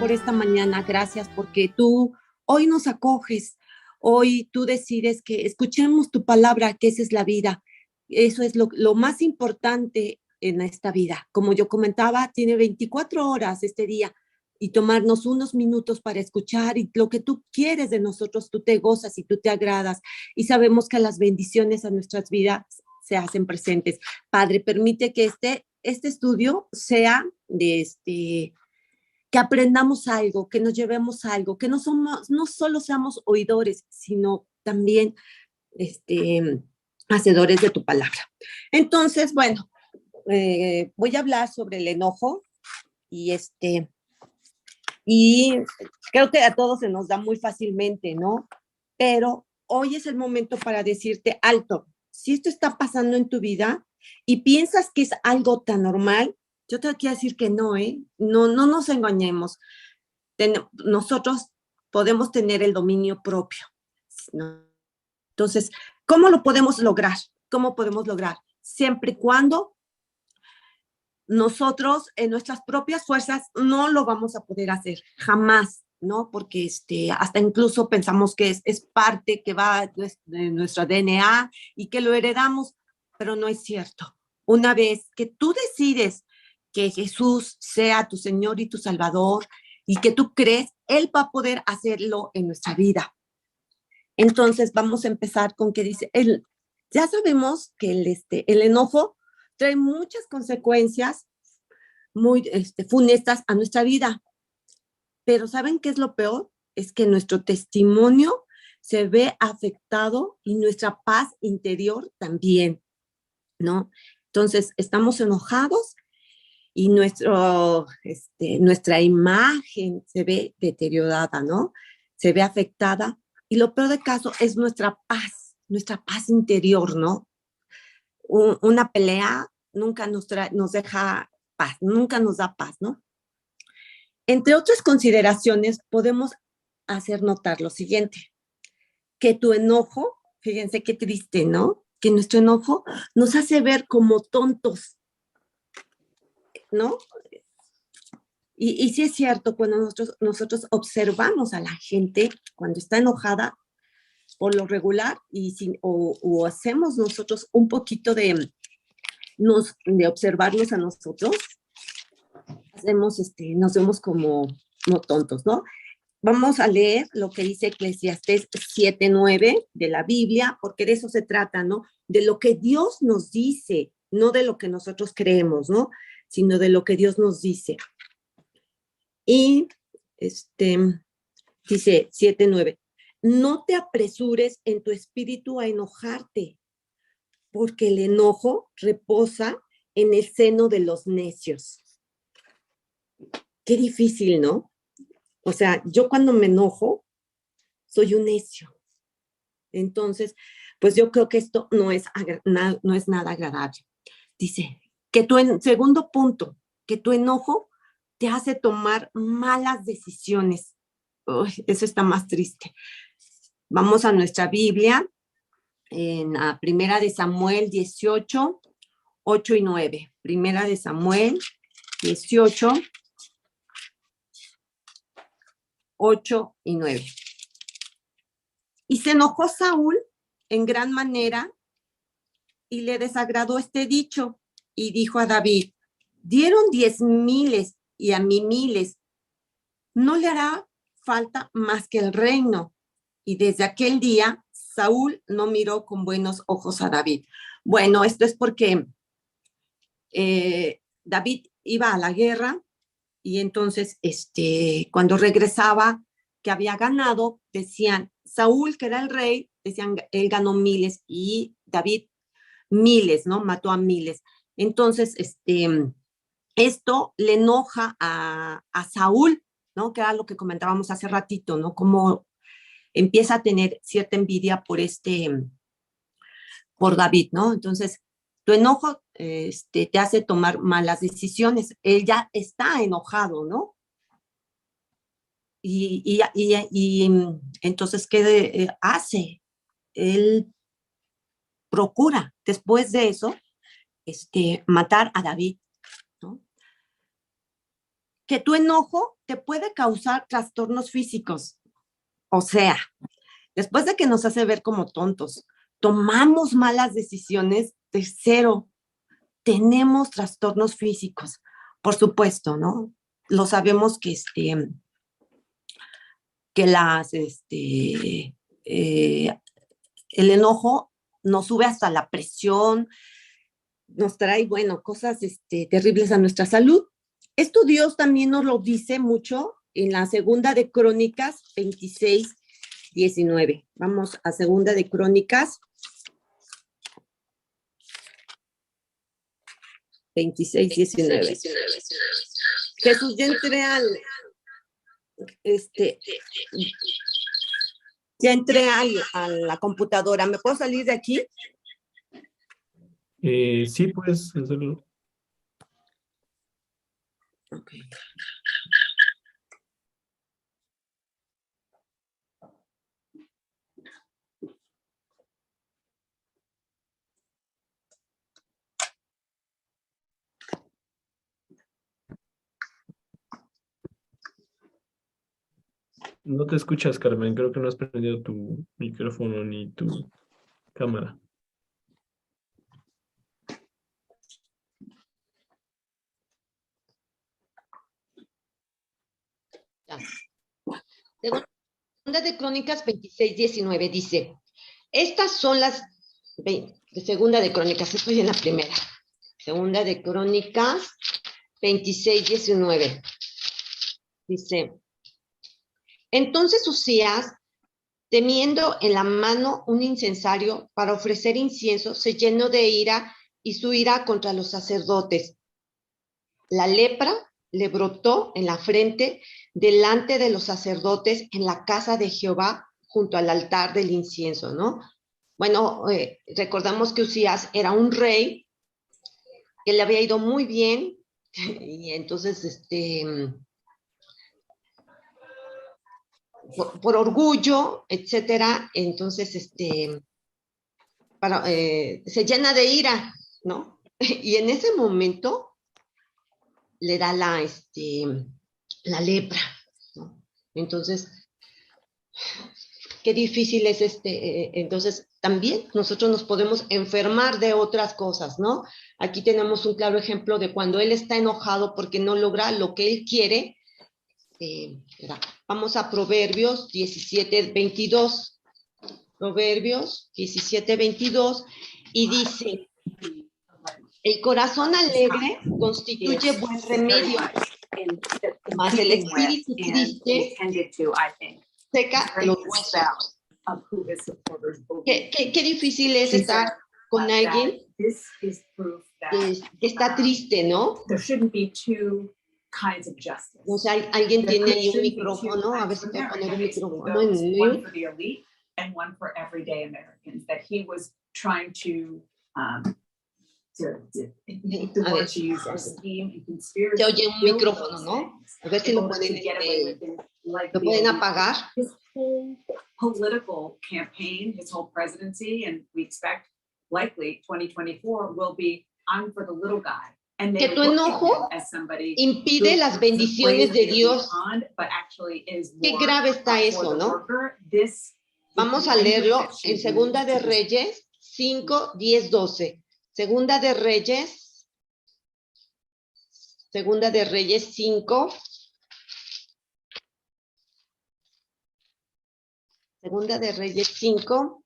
por esta mañana, gracias porque tú hoy nos acoges, hoy tú decides que escuchemos tu palabra, que esa es la vida. Eso es lo más importante en esta vida. Como yo comentaba, tiene 24 horas este día y tomarnos unos minutos para escuchar y lo que tú quieres de nosotros, tú te gozas y tú te agradas y sabemos que las bendiciones a nuestras vidas se hacen presentes. Padre, permite que este estudio sea que aprendamos algo, que nos llevemos algo, que no solo seamos oidores, sino también hacedores de tu palabra. Entonces, bueno, voy a hablar sobre el enojo y y creo que a todos se nos da muy fácilmente, ¿no? Pero hoy es el momento para decirte alto. Si esto está pasando en tu vida y piensas que es algo tan normal, yo te quiero decir que no, ¿eh? No nos engañemos. Nosotros podemos tener el dominio propio, ¿no? Entonces, ¿cómo lo podemos lograr? ¿Cómo podemos lograr? Siempre y cuando nosotros en nuestras propias fuerzas no lo vamos a poder hacer, jamás, ¿no? Porque hasta incluso pensamos que es parte que va de nuestro DNA y que lo heredamos, pero no es cierto. Una vez que tú decides que Jesús sea tu Señor y tu Salvador y que tú crees, Él va a poder hacerlo en nuestra vida. Entonces vamos a empezar con que dice, ya sabemos que el enojo trae muchas consecuencias muy funestas a nuestra vida. Pero ¿saben qué es lo peor? Es que nuestro testimonio se ve afectado y nuestra paz interior también, ¿no? Entonces, estamos enojados y nuestra imagen se ve deteriorada, ¿no? Se ve afectada. Y lo peor de caso es nuestra paz interior, ¿no? Una pelea nunca nos deja paz, nunca nos da paz, ¿no? Entre otras consideraciones, podemos hacer notar lo siguiente, que tu enojo, fíjense qué triste, ¿no? Que nuestro enojo nos hace ver como tontos, ¿no? Y sí es cierto, cuando nosotros observamos a la gente cuando está enojada, por lo regular, o hacemos nosotros un poquito de observarnos a nosotros, nos vemos como tontos, ¿no? Vamos a leer lo que dice Eclesiastés 7:9 de la Biblia, porque de eso se trata, ¿no? De lo que Dios nos dice, no de lo que nosotros creemos, ¿no? Sino de lo que Dios nos dice. Y dice 7:9, no te apresures en tu espíritu a enojarte, porque el enojo reposa en el seno de los necios. Qué difícil, ¿no? O sea, yo cuando me enojo, soy un necio. Entonces, pues yo creo que esto no es nada agradable. Dice, segundo punto, que tu enojo te hace tomar malas decisiones. Uy, eso está más triste. Vamos a nuestra Biblia, en la Primera de Samuel 18, 8 y 9. Primera de Samuel 18, 8 y 9. Y se enojó Saúl en gran manera y le desagradó este dicho y dijo a David, dieron 10,000 y a mí 1,000, no le hará falta más que el reino. Y desde aquel día Saúl no miró con buenos ojos a David. Bueno, esto es porque David iba a la guerra y entonces cuando regresaba que había ganado, decían, Saúl, que era el rey, decían, él ganó 1,000 y David 1,000, ¿no? Mató a 1,000. Entonces, esto le enoja a Saúl, ¿no? Que era lo que comentábamos hace ratito, ¿no? Como empieza a tener cierta envidia por David, ¿no? Entonces, tu enojo te hace tomar malas decisiones. Él ya está enojado, ¿no? Y entonces, ¿qué hace? Él procura, después de eso, matar a David, ¿no? que tu enojo te puede causar trastornos físicos. O sea, después de que nos hace ver como tontos, tomamos malas decisiones. Tercero, tenemos trastornos físicos. Por supuesto, ¿no? Lo sabemos que el enojo nos sube hasta la presión, nos trae, bueno, cosas terribles a nuestra salud. Esto Dios también nos lo dice mucho en la segunda de Crónicas 26:19. Vamos a segunda de Crónicas 26:19. Jesús, ya entré a la computadora. ¿Me puedo salir de aquí? Sí, puedes hacerlo. Okay. No te escuchas, Carmen. Creo que no has prendido tu micrófono ni tu cámara. Segunda de Crónicas 26:19 dice, estas son las, de segunda de Crónicas, estoy en la primera, segunda de Crónicas 26:19, dice, entonces Uzías, teniendo en la mano un incensario para ofrecer incienso, se llenó de ira y su ira contra los sacerdotes. La lepra le brotó en la frente delante de los sacerdotes en la casa de Jehová junto al altar del incienso, ¿no? Bueno, recordamos que Uzías era un rey que le había ido muy bien y entonces por orgullo, etcétera, entonces se llena de ira, ¿no? Y en ese momento le da la lepra, ¿no? Entonces, qué difícil es entonces también nosotros nos podemos enfermar de otras cosas, ¿no? Aquí tenemos un claro ejemplo de cuando él está enojado porque no logra lo que él quiere. Vamos a Proverbios 17:22. Proverbios 17:22 y dice, el corazón alegre constituye buen remedio, mas el espíritu triste seca los huesos. Qué difícil es estar con alguien que está triste, ¿no? O sea, alguien tiene ahí un micrófono, a ver si puedo poner un micrófono en mute. And one for everyday Americans, that he was trying to the word to use scheme and conspiracy. Se oye un micrófono, ¿no? A ver si lo pueden apagar. His whole political campaign, his whole presidency, and we expect likely 2024 will be, I'm for the little guy. Que tu enojo impide las bendiciones de Dios. Qué grave está eso, ¿no? Vamos a leerlo en Segunda de Reyes 5, 10, 12. Segunda de Reyes 5. Segunda de Reyes 5,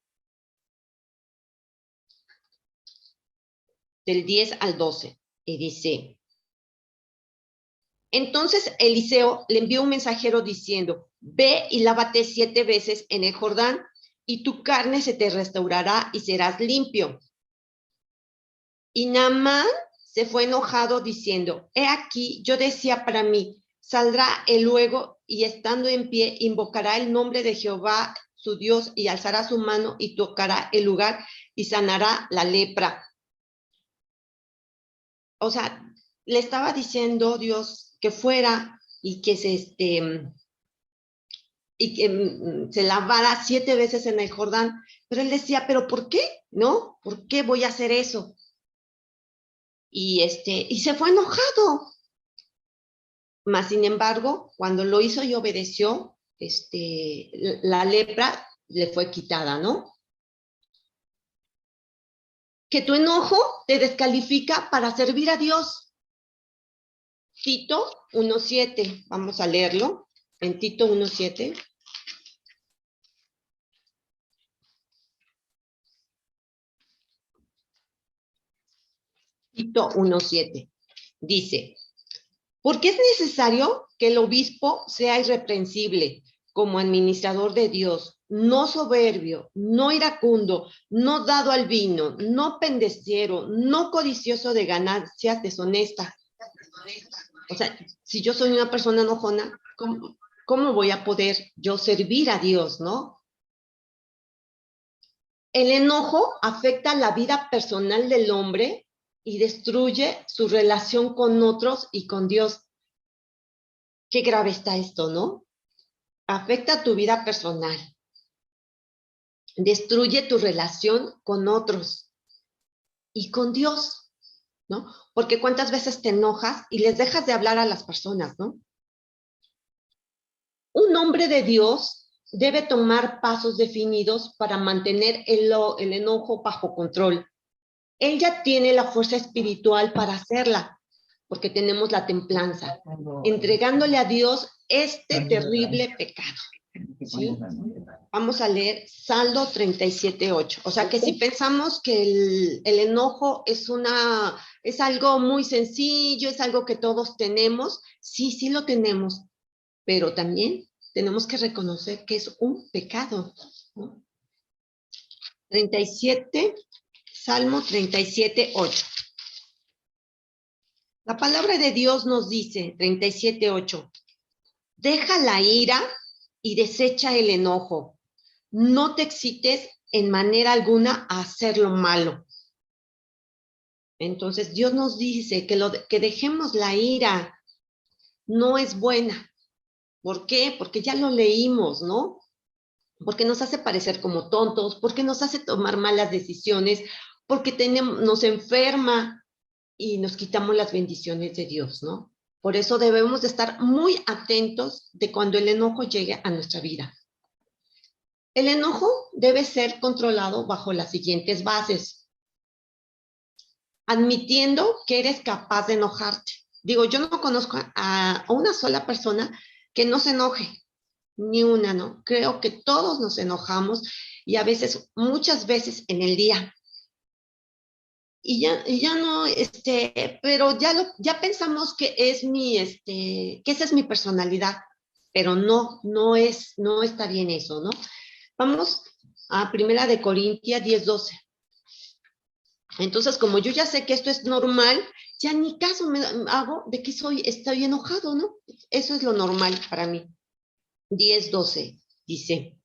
del 10 al 12. Y dice, entonces Eliseo le envió un mensajero diciendo, ve y lávate 7 veces en el Jordán, y tu carne se te restaurará y serás limpio. Y Naamán se fue enojado diciendo, he aquí, yo decía para mí, saldrá él luego y estando en pie, invocará el nombre de Jehová su Dios y alzará su mano y tocará el lugar y sanará la lepra. O sea, le estaba diciendo Dios que fuera y que se lavara 7 veces en el Jordán, pero él decía, ¿pero por qué? ¿No? ¿Por qué voy a hacer eso? Y se fue enojado. Mas, sin embargo, cuando lo hizo y obedeció, la lepra le fue quitada, ¿no? Que tu enojo te descalifica para servir a Dios. Tito 1:7, vamos a leerlo, en Tito 1:7. Tito 1:7 dice, porque es necesario que el obispo sea irreprensible como administrador de Dios, no soberbio, no iracundo, no dado al vino, no pendeciero, no codicioso de ganancias deshonestas. O sea, si yo soy una persona enojona, ¿cómo voy a poder yo servir a Dios, no? El enojo afecta la vida personal del hombre y destruye su relación con otros y con Dios. Qué grave está esto, ¿no? Afecta tu vida personal. Destruye tu relación con otros y con Dios, ¿no? Porque cuántas veces te enojas y les dejas de hablar a las personas, ¿no? Un hombre de Dios debe tomar pasos definidos para mantener el enojo bajo control. Él ya tiene la fuerza espiritual para hacerla, porque tenemos la templanza, entregándole a Dios este terrible pecado. ¿Sí? Vamos a leer Salmo 37:8. O sea que si pensamos que el enojo es algo muy sencillo, es algo que todos tenemos, sí lo tenemos, pero también tenemos que reconocer que es un pecado, ¿no? 37, Salmo 37:8. La palabra de Dios nos dice, 37:8, deja la ira y desecha el enojo. No te excites en manera alguna a hacer lo malo. Entonces Dios nos dice que dejemos la ira. No es buena. ¿Por qué? Porque ya lo leímos, ¿no? Porque nos hace parecer como tontos, porque nos hace tomar malas decisiones, porque nos enferma y nos quitamos las bendiciones de Dios, ¿no? Por eso debemos de estar muy atentos de cuando el enojo llegue a nuestra vida. El enojo debe ser controlado bajo las siguientes bases. Admitiendo que eres capaz de enojarte. Digo, yo no conozco a una sola persona que no se enoje, ni una, ¿no? Creo que todos nos enojamos y a veces, muchas veces en el día. Y ya no, pero ya pensamos que que esa es mi personalidad, pero no está bien eso, ¿no? Vamos a 1 Corintios 10:12. Entonces, como yo ya sé que esto es normal, ya ni caso me hago de que estoy enojado, ¿no? Eso es lo normal para mí. 10:12 dice,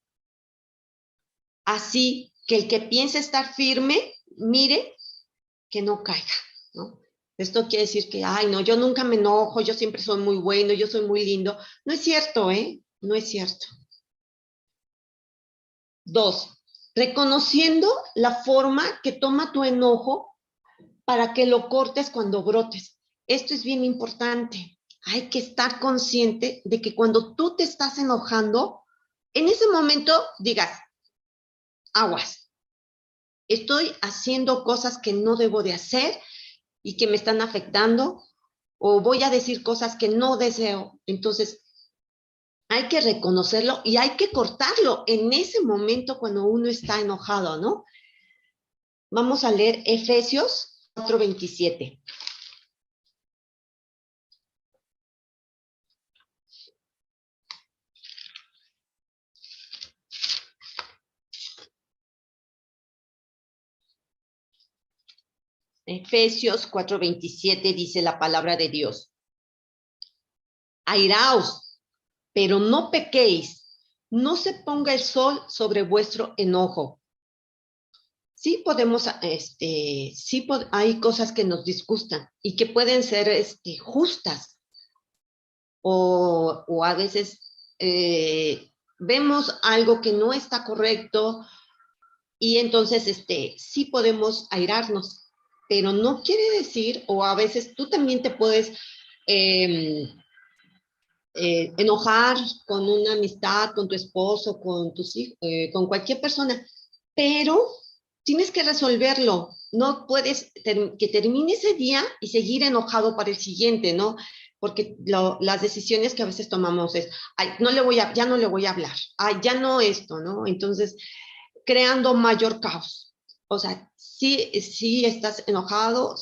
así que el que piense estar firme, mire que no caiga, ¿no? Esto quiere decir que, ay, no, yo nunca me enojo, yo siempre soy muy bueno, yo soy muy lindo. No es cierto, ¿eh? No es cierto. 2, reconociendo la forma que toma tu enojo para que lo cortes cuando brotes. Esto es bien importante. Hay que estar consciente de que cuando tú te estás enojando, en ese momento digas, aguas, estoy haciendo cosas que no debo de hacer y que me están afectando, o voy a decir cosas que no deseo. Entonces, hay que reconocerlo y hay que cortarlo en ese momento cuando uno está enojado, ¿no? Vamos a leer Efesios 4:27. Efesios 4:27 dice la palabra de Dios. Airaos, pero no pequéis, no se ponga el sol sobre vuestro enojo. Sí podemos, hay cosas que nos disgustan y que pueden ser justas. O a veces vemos algo que no está correcto y entonces sí podemos airarnos, pero no quiere decir, o a veces tú también te puedes enojar con una amistad, con tu esposo, con tus hijos, con cualquier persona, pero tienes que resolverlo. No puedes que termine ese día y seguir enojado para el siguiente, ¿no? Porque las decisiones que a veces tomamos es, ay, ya no le voy a hablar, ay, ya no esto, ¿no? Entonces, creando mayor caos. O sea, sí estás enojado,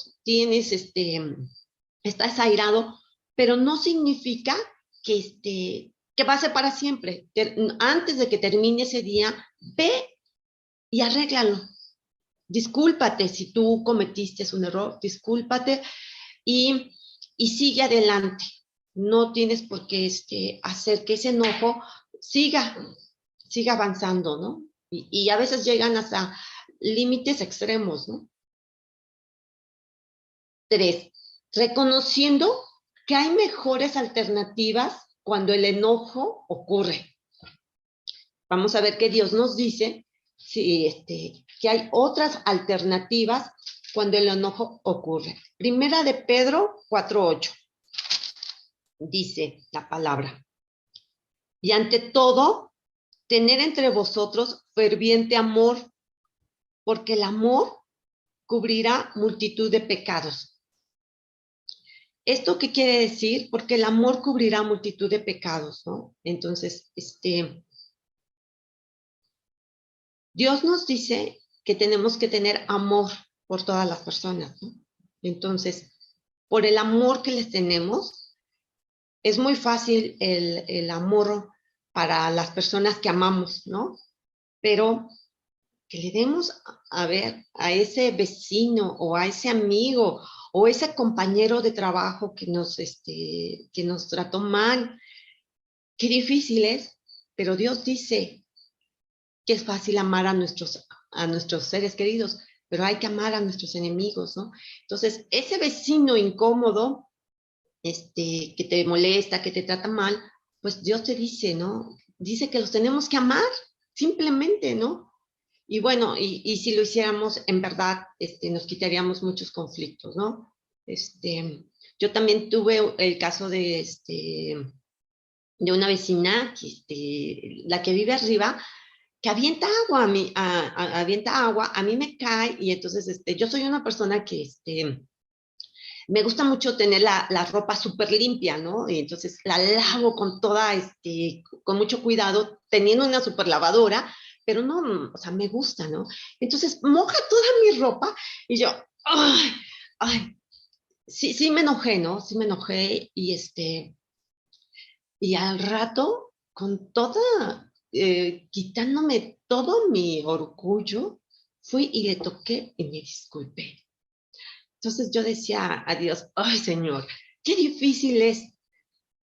estás airado, pero no significa que pase para siempre. Antes de que termine ese día, ve y arréglalo. Discúlpate si tú cometiste un error, discúlpate y sigue adelante. No tienes por qué hacer que ese enojo siga avanzando, ¿no? Y a veces llegan hasta límites extremos, ¿no? 3, reconociendo que hay mejores alternativas cuando el enojo ocurre. Vamos a ver qué Dios nos dice, que hay otras alternativas cuando el enojo ocurre. Primera de Pedro 4:8. Dice la palabra. Y ante todo, tener entre vosotros ferviente amor, porque el amor cubrirá multitud de pecados. ¿Esto qué quiere decir? Porque el amor cubrirá multitud de pecados, ¿no? Entonces, Dios nos dice que tenemos que tener amor por todas las personas, ¿no? Entonces, por el amor que les tenemos, es muy fácil el amor para las personas que amamos, ¿no? Pero que le demos a ese vecino o a ese amigo o ese compañero de trabajo que nos trató mal. Qué difícil es, pero Dios dice que es fácil amar a nuestros seres queridos, pero hay que amar a nuestros enemigos, ¿no? Entonces, ese vecino incómodo, que te molesta, que te trata mal, pues Dios te dice, ¿no? Dice que los tenemos que amar, simplemente, ¿no? Y bueno, y si lo hiciéramos, en verdad, nos quitaríamos muchos conflictos, ¿no? Yo también tuve el caso de una vecina, la que vive arriba, que avienta agua a mí me cae, y entonces, yo soy una persona que, me gusta mucho tener la ropa súper limpia, ¿no? Y entonces la lavo con mucho cuidado, teniendo una súper lavadora, pero no, o sea, me gusta, ¿no? Entonces moja toda mi ropa y yo, ay, sí me enojé, ¿no? Sí me enojé y al rato, con quitándome todo mi orgullo, fui y le toqué y me disculpé. Entonces yo decía a Dios, ay Señor, qué difícil es,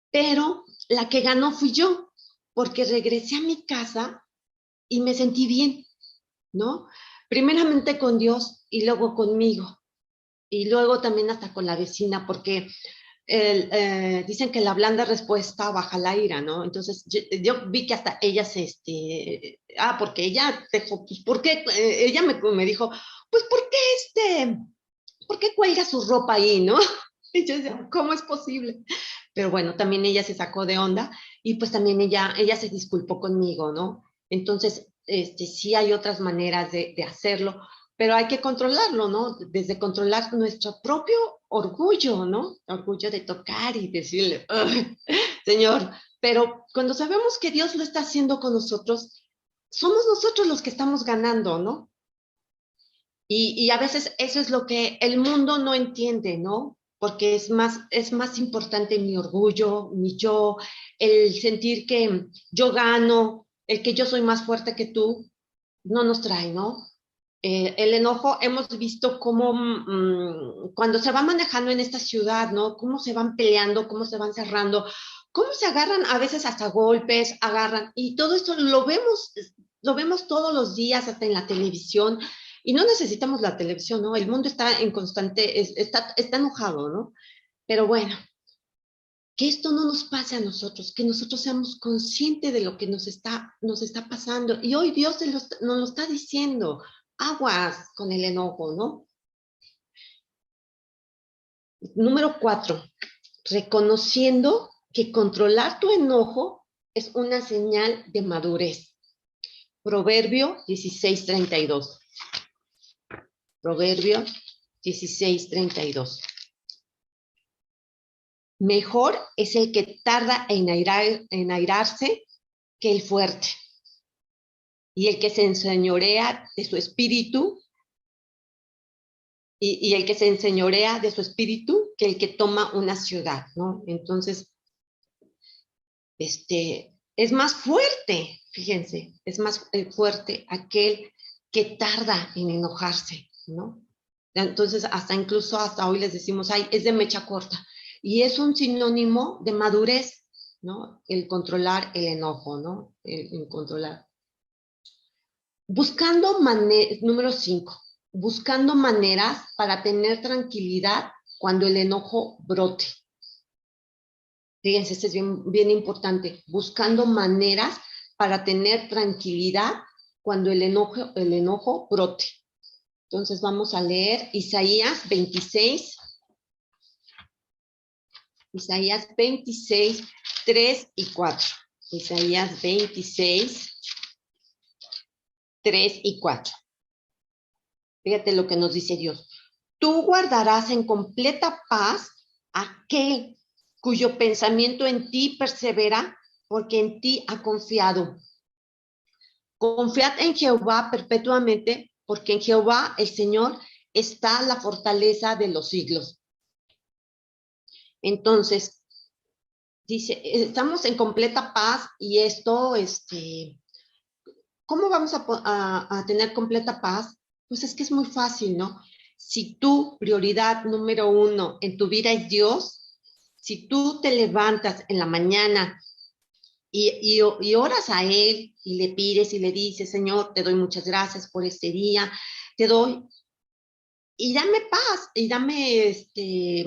pero la que ganó fui yo, porque regresé a mi casa y me sentí bien, ¿no? Primeramente con Dios y luego conmigo, y luego también hasta con la vecina, porque dicen que la blanda respuesta baja la ira, ¿no? Entonces yo vi que hasta ella porque ella dejó, pues, ¿por qué? Ella me dijo, pues, ¿por qué cuelga su ropa ahí, no? Y yo decía, ¿cómo es posible? Pero bueno, también ella se sacó de onda y pues también ella se disculpó conmigo, ¿no? Entonces, sí hay otras maneras de hacerlo, pero hay que controlarlo, ¿no? Desde controlar nuestro propio orgullo, ¿no? Orgullo de tocar y decirle, Señor, pero cuando sabemos que Dios lo está haciendo con nosotros, somos nosotros los que estamos ganando, ¿no? Y a veces eso es lo que el mundo no entiende, ¿no? Porque es más importante mi orgullo, mi yo, el sentir que yo gano, el que yo soy más fuerte que tú, no nos trae, ¿no? El enojo, hemos visto cómo cuando se va manejando en esta ciudad, ¿no? Cómo se van peleando, cómo se van cerrando, cómo se agarran a veces hasta golpes, y todo esto lo vemos todos los días, hasta en la televisión, y no necesitamos la televisión, ¿no? El mundo está en constante, está enojado, ¿no? Pero bueno, que esto no nos pase a nosotros, que nosotros seamos conscientes de lo que nos está pasando. Y hoy Dios nos lo está diciendo, aguas con el enojo, ¿no? Número 4, reconociendo que controlar tu enojo es una señal de madurez. Proverbio 16:32. Proverbio 16:32. Mejor es el que tarda en airarse que el fuerte, y el que se enseñorea de su espíritu, y el que se enseñorea de su espíritu que el que toma una ciudad, ¿no? Entonces, es más fuerte, fíjense, es más fuerte aquel que tarda en enojarse, ¿no? Entonces, hasta hoy les decimos, ay, es de mecha corta. Y es un sinónimo de madurez, ¿no? El controlar el enojo, ¿no? El controlar. Número 5, buscando maneras para tener tranquilidad cuando el enojo brote. Fíjense, este es bien importante. Buscando maneras para tener tranquilidad cuando el enojo brote. Entonces vamos a leer Isaías 26. Isaías 26, 3 y 4. Isaías 26, 3 y 4. Fíjate lo que nos dice Dios. Tú guardarás en completa paz aquel cuyo pensamiento en ti persevera, porque en ti ha confiado. Confiad en Jehová perpetuamente, porque en Jehová el Señor está la fortaleza de los siglos. Entonces, dice, estamos en completa paz y esto, ¿cómo vamos a tener completa paz? Pues es que es muy fácil, ¿no? Si tu prioridad número 1 en tu vida es Dios, si tú te levantas en la mañana y oras a Él y le pides y le dices, Señor, te doy muchas gracias por este día, te doy, y dame paz, y dame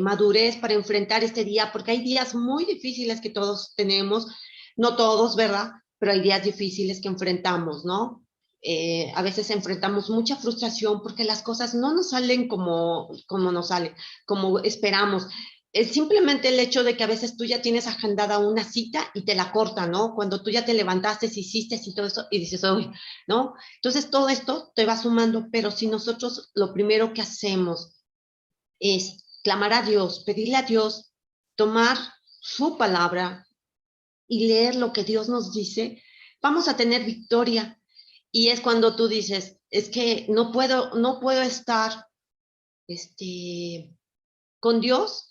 madurez para enfrentar este día, porque hay días muy difíciles que todos tenemos, no todos, ¿verdad? Pero hay días difíciles que enfrentamos, ¿no? A veces enfrentamos mucha frustración porque las cosas no nos salen como nos salen, como esperamos. Es simplemente el hecho de que a veces tú ya tienes agendada una cita y te la cortan, ¿no? Cuando tú ya te levantaste, hiciste y todo eso, y dices, uy, ¿no? Entonces todo esto te va sumando, pero si nosotros lo primero que hacemos es clamar a Dios, pedirle a Dios, tomar su palabra y leer lo que Dios nos dice, vamos a tener victoria. Y es cuando tú dices, es que no puedo estar con Dios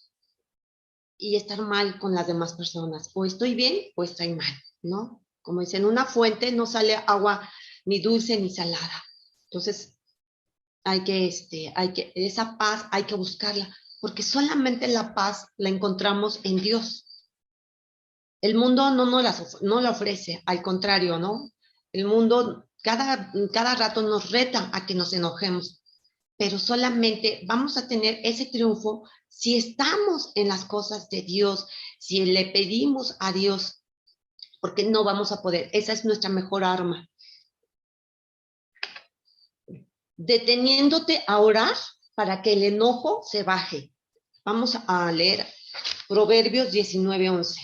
y estar mal con las demás personas. O estoy bien o estoy mal, ¿no? Como dicen, una fuente no sale agua ni dulce ni salada. Entonces, esa paz hay que buscarla, porque solamente la paz la encontramos en Dios. El mundo no la ofrece, al contrario, ¿no? El mundo cada rato nos reta a que nos enojemos, pero solamente vamos a tener ese triunfo si estamos en las cosas de Dios, si le pedimos a Dios, porque no vamos a poder. Esa es nuestra mejor arma. Deteniéndote a orar para que el enojo se baje. Vamos a leer Proverbios 19:11.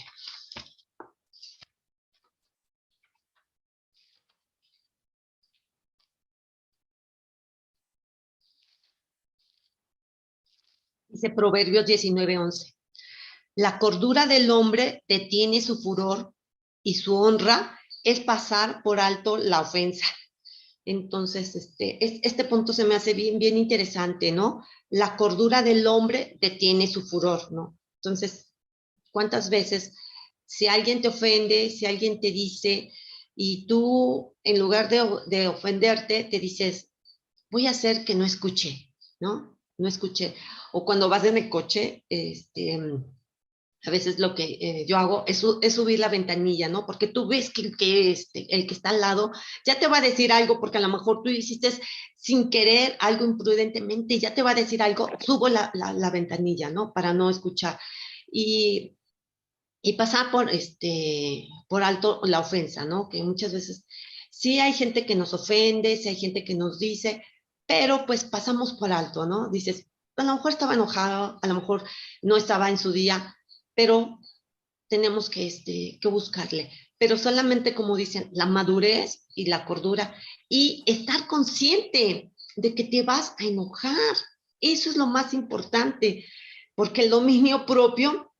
Dice Proverbios 19:11. La cordura del hombre detiene su furor y su honra es pasar por alto la ofensa. Entonces, este punto se me hace bien interesante, ¿no? La cordura del hombre detiene su furor, ¿no? Entonces, ¿cuántas veces si alguien te ofende, si alguien te dice y tú en lugar de ofenderte te dices, voy a hacer que no escuche, ¿no? No escuché. O cuando vas en el coche, a veces lo que yo hago es subir la ventanilla, ¿no? Porque tú ves que el que está al lado ya te va a decir algo, porque a lo mejor tú hiciste sin querer algo imprudentemente, ya te va a decir algo, subo la ventanilla, ¿no? Para no escuchar. Y pasar por alto la ofensa, ¿no? Que muchas veces sí hay gente que nos ofende, sí hay gente que nos dice, pero pues pasamos por alto, ¿no? Dices, a lo mejor estaba enojado, a lo mejor no estaba en su día, pero tenemos que buscarle, pero solamente como dicen, la madurez y la cordura y estar consciente de que te vas a enojar. Eso es lo más importante, porque el dominio propio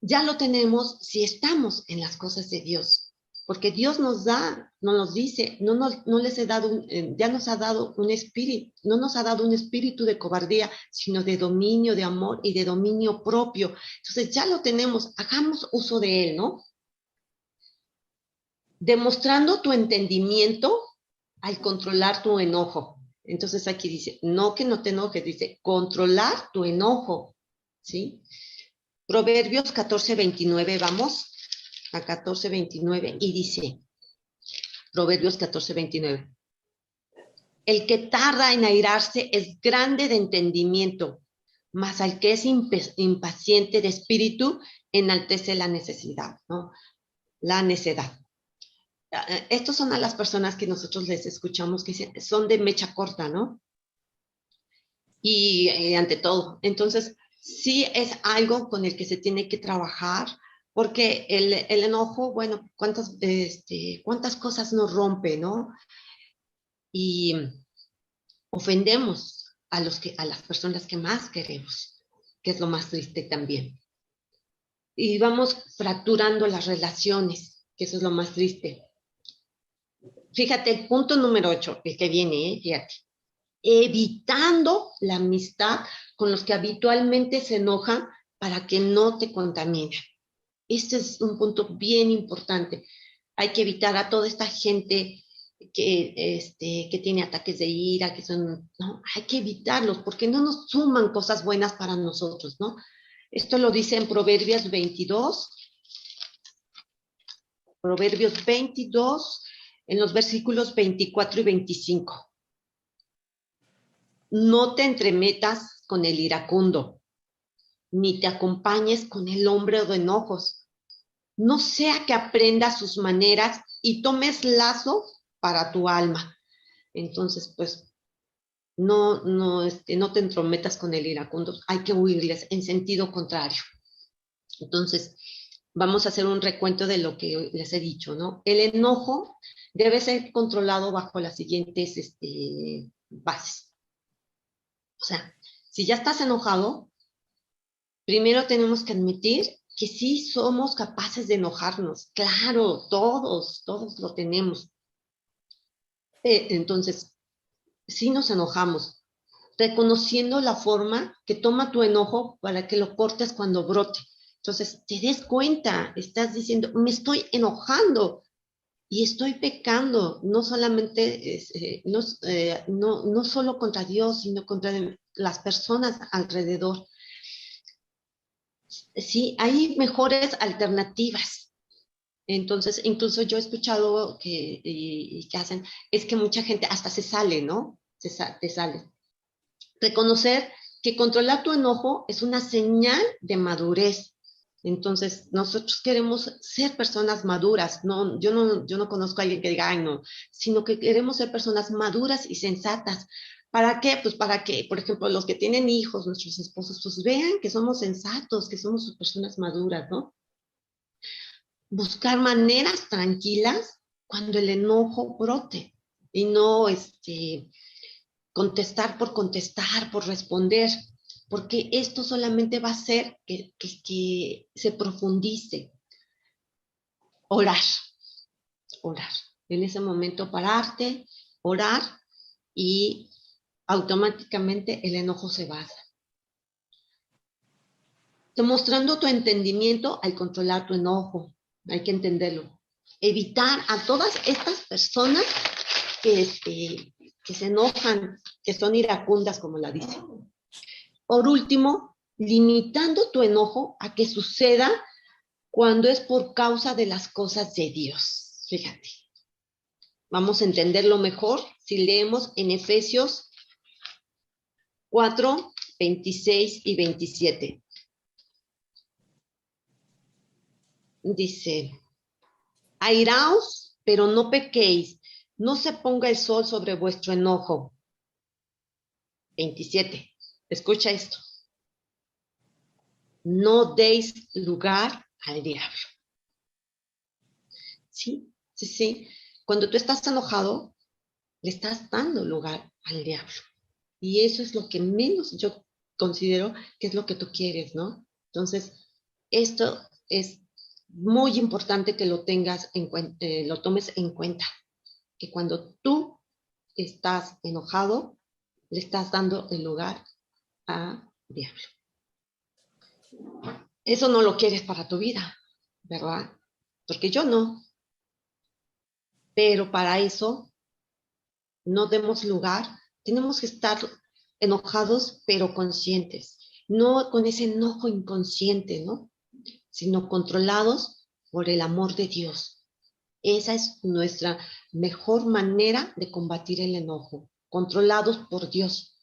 ya lo tenemos si estamos en las cosas de Dios, porque Dios nos da, nos dice, no les he dado, ya nos ha dado un espíritu, no nos ha dado un espíritu de cobardía, sino de dominio, de amor y de dominio propio. Entonces ya lo tenemos, hagamos uso de él, ¿no? Demostrando tu entendimiento al controlar tu enojo. Entonces aquí dice, no que no te enojes, dice, controlar tu enojo, ¿sí? Proverbios 14:29, vamos a 14:29 y dice, Proverbios 14:29, el que tarda en airarse es grande de entendimiento, mas al que es impaciente de espíritu enaltece la necesidad, ¿no? La necedad. Estos son a las personas que nosotros les escuchamos que son de mecha corta, ¿no? Y ante todo, entonces sí es algo con el que se tiene que trabajar, porque el enojo, bueno, cuántas cosas nos rompe, ¿no? Y ofendemos a las personas que más queremos, que es lo más triste también. Y vamos fracturando las relaciones, que eso es lo más triste. Fíjate, el punto número 8, el que viene, fíjate. Evitando la amistad con los que habitualmente se enojan para que no te contaminen. Este es un punto bien importante. Hay que evitar a toda esta gente que tiene ataques de ira, ¿no? Hay que evitarlos porque no nos suman cosas buenas para nosotros, ¿no? Esto lo dice en Proverbios 22, en los versículos 24 y 25. No te entremetas con el iracundo, ni te acompañes con el hombre de enojos. No sea que aprendas sus maneras y tomes lazo para tu alma. Entonces, pues, no te entrometas con el iracundo. Hay que huirles en sentido contrario. Entonces, vamos a hacer un recuento de lo que les he dicho, ¿no? El enojo debe ser controlado bajo las siguientes bases. O sea, si ya estás enojado, primero tenemos que admitir que sí somos capaces de enojarnos. Claro, todos lo tenemos. Entonces, sí nos enojamos, reconociendo la forma que toma tu enojo para que lo cortes cuando brote. Entonces, te des cuenta, estás diciendo, me estoy enojando y estoy pecando, no solamente, no solo contra Dios, sino contra las personas alrededor. Sí, hay mejores alternativas. Entonces, incluso yo he escuchado que hacen, es que mucha gente hasta se sale, ¿no? Te sale. Reconocer que controlar tu enojo es una señal de madurez. Entonces, nosotros queremos ser personas maduras. Yo no conozco a alguien que diga, ay, no, sino que queremos ser personas maduras y sensatas. ¿Para qué? Pues para que, por ejemplo, los que tienen hijos, nuestros esposos, pues vean que somos sensatos, que somos personas maduras, ¿no? Buscar maneras tranquilas cuando el enojo brote y no contestar, por responder, porque esto solamente va a hacer que se profundice. Orar. En ese momento pararte, orar y automáticamente el enojo se va. Demostrando tu entendimiento al controlar tu enojo. Hay que entenderlo. Evitar a todas estas personas que se enojan, que son iracundas, como la dicen. Por último, limitando tu enojo a que suceda cuando es por causa de las cosas de Dios. Fíjate. Vamos a entenderlo mejor si leemos en Efesios 4, 26 y 27. Dice, airaos, pero no pequéis, no se ponga el sol sobre vuestro enojo. 27. Escucha esto. No deis lugar al diablo. Sí, sí, sí. Cuando tú estás enojado, le estás dando lugar al diablo. Y eso es lo que menos yo considero que es lo que tú quieres, ¿no? Entonces, esto es muy importante que lo tengas en cuenta, lo tomes en cuenta, que cuando tú estás enojado, le estás dando el lugar al diablo. Eso no lo quieres para tu vida, ¿verdad? Porque yo no. Pero para eso no demos lugar, tenemos que estar enojados pero conscientes, no con ese enojo inconsciente, ¿no? Sino controlados por el amor de Dios. Esa es nuestra mejor manera de combatir el enojo, controlados por Dios.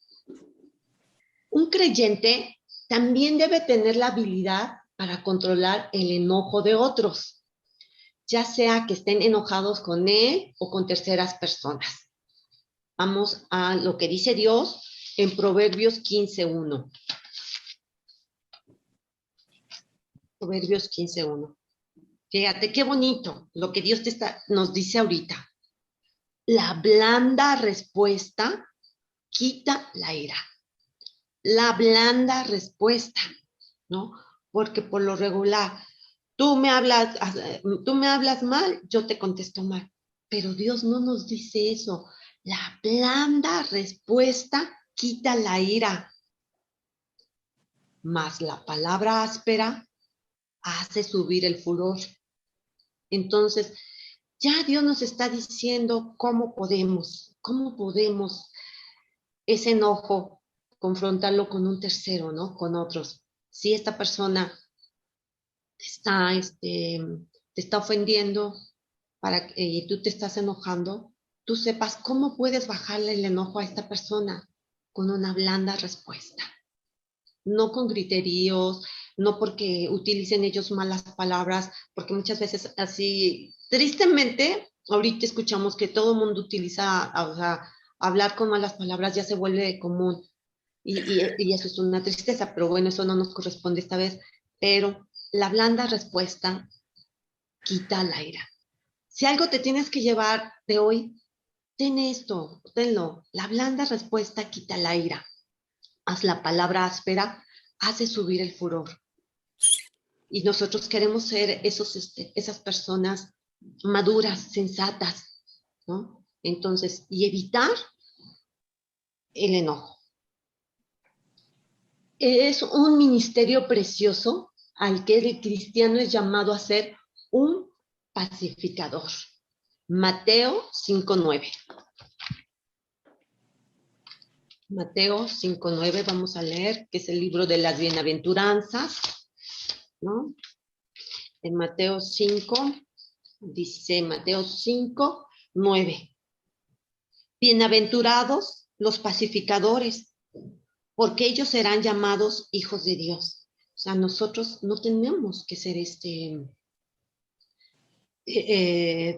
Un creyente también debe tener la habilidad para controlar el enojo de otros, ya sea que estén enojados con él o con terceras personas. Vamos a lo que dice Dios en Proverbios 15:1. Proverbios 15:1. Fíjate qué bonito lo que Dios nos dice ahorita. La blanda respuesta quita la ira. La blanda respuesta, ¿no? Porque por lo regular, tú me hablas mal, yo te contesto mal. Pero Dios no nos dice eso. La blanda respuesta quita la ira. Mas la palabra áspera hace subir el furor. Entonces, ya Dios nos está diciendo cómo podemos ese enojo confrontarlo con un tercero, ¿no? Con otros. Si esta persona te está ofendiendo y tú te estás enojando, tú sepas cómo puedes bajarle el enojo a esta persona con una blanda respuesta. No con griteríos, no porque utilicen ellos malas palabras, porque muchas veces así, tristemente, ahorita escuchamos que todo el mundo utiliza, o sea, hablar con malas palabras ya se vuelve común. Y eso es una tristeza, pero bueno, eso no nos corresponde esta vez. Pero la blanda respuesta quita la ira. Si algo te tienes que llevar de hoy, tenlo. La blanda respuesta quita la ira. Haz la palabra áspera, hace subir el furor. Y nosotros queremos ser esas personas maduras, sensatas, ¿no? Entonces, y evitar el enojo. Es un ministerio precioso al que el cristiano es llamado a ser un pacificador. Mateo 5:9. Mateo 5:9, vamos a leer, que es el libro de las bienaventuranzas, ¿no? En Mateo 5, dice Mateo 5:9. Bienaventurados los pacificadores, porque ellos serán llamados hijos de Dios. O sea, nosotros no tenemos que ser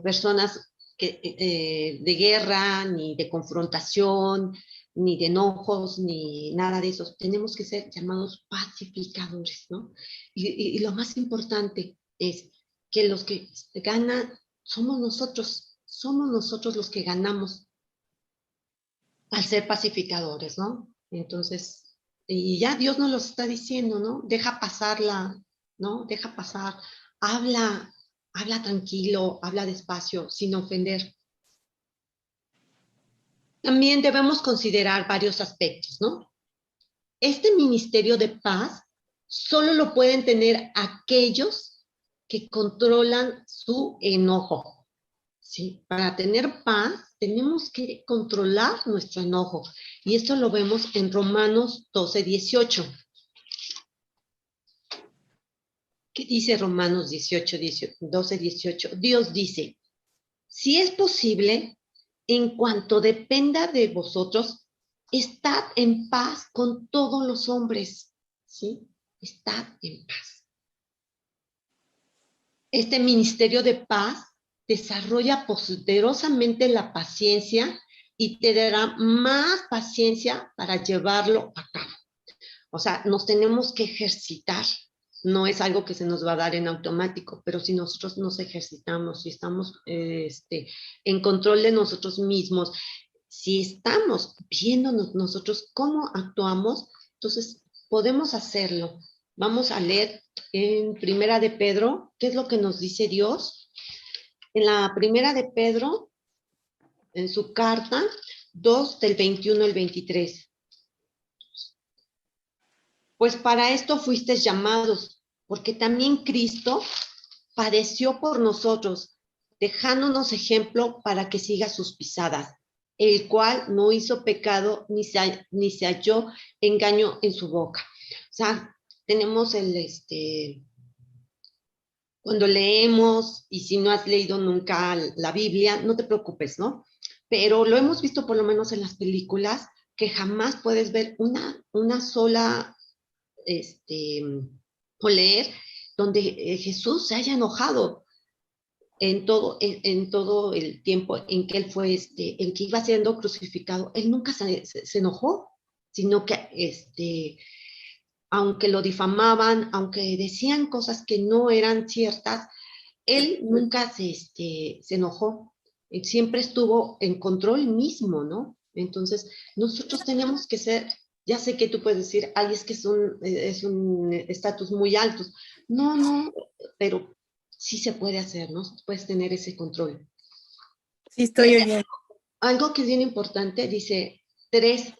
personas de guerra, ni de confrontación, ni de enojos, ni nada de eso. Tenemos que ser llamados pacificadores, ¿no? Y lo más importante es que los que ganan somos nosotros los que ganamos al ser pacificadores, ¿no? Entonces, y ya Dios nos lo está diciendo, ¿no? Deja pasarla, ¿no? Deja pasar, habla tranquilo, habla despacio, sin ofender. También debemos considerar varios aspectos, ¿no? Este ministerio de paz solo lo pueden tener aquellos que controlan su enojo, ¿sí? Para tener paz tenemos que controlar nuestro enojo. Y esto lo vemos en Romanos 12:18. ¿Qué dice Romanos 12:18? Dios dice, si es posible, en cuanto dependa de vosotros, estad en paz con todos los hombres, ¿sí? Estad en paz. Este ministerio de paz desarrolla poderosamente la paciencia y te dará más paciencia para llevarlo a cabo. O sea, nos tenemos que ejercitar, no es algo que se nos va a dar en automático, pero si nosotros nos ejercitamos, si estamos en control de nosotros mismos, si estamos viéndonos nosotros cómo actuamos, entonces podemos hacerlo. Vamos a leer en Primera de Pedro, ¿qué es lo que nos dice Dios? En la Primera de Pedro, en su carta, 2 del 21 al 23. Pues para esto fuisteis llamados, porque también Cristo padeció por nosotros, dejándonos ejemplo para que siga sus pisadas, el cual no hizo pecado ni se halló engaño en su boca. O sea, tenemos cuando leemos, y si no has leído nunca la Biblia, no te preocupes, ¿no? Pero lo hemos visto por lo menos en las películas, que jamás puedes ver una sola, o leer, donde Jesús se haya enojado en todo el tiempo en que él fue, en que iba siendo crucificado. Él nunca se enojó, sino que, aunque lo difamaban, aunque decían cosas que no eran ciertas, él nunca se enojó. Él siempre estuvo en control mismo, ¿no? Entonces, nosotros tenemos que ser, ya sé que tú puedes decir, ay, es que es un estatus muy alto. No, pero sí se puede hacer, ¿no? Puedes tener ese control. Sí, estoy oyendo. Algo que es bien importante, dice, 3,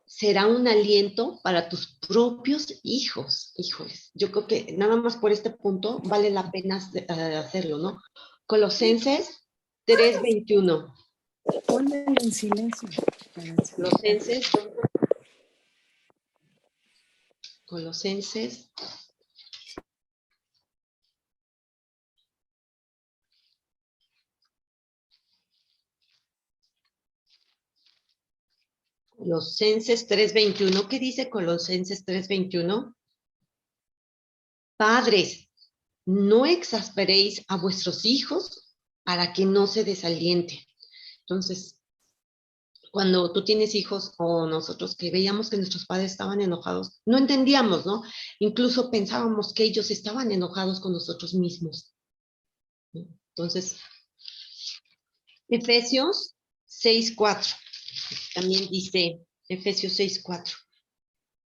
será un aliento para tus propios hijos. Híjoles, yo creo que nada más por este punto vale la pena hacerlo, ¿no? Colosenses 3:21. Ponle en silencio. Colosenses. Colosenses 3:21. ¿Qué dice Colosenses 3:21? Padres, no exasperéis a vuestros hijos para que no se desalienten. Entonces, cuando tú tienes hijos o nosotros que veíamos que nuestros padres estaban enojados, no entendíamos, ¿no? Incluso pensábamos que ellos estaban enojados con nosotros mismos. Entonces, Efesios 6:4. También dice Efesios 6:4.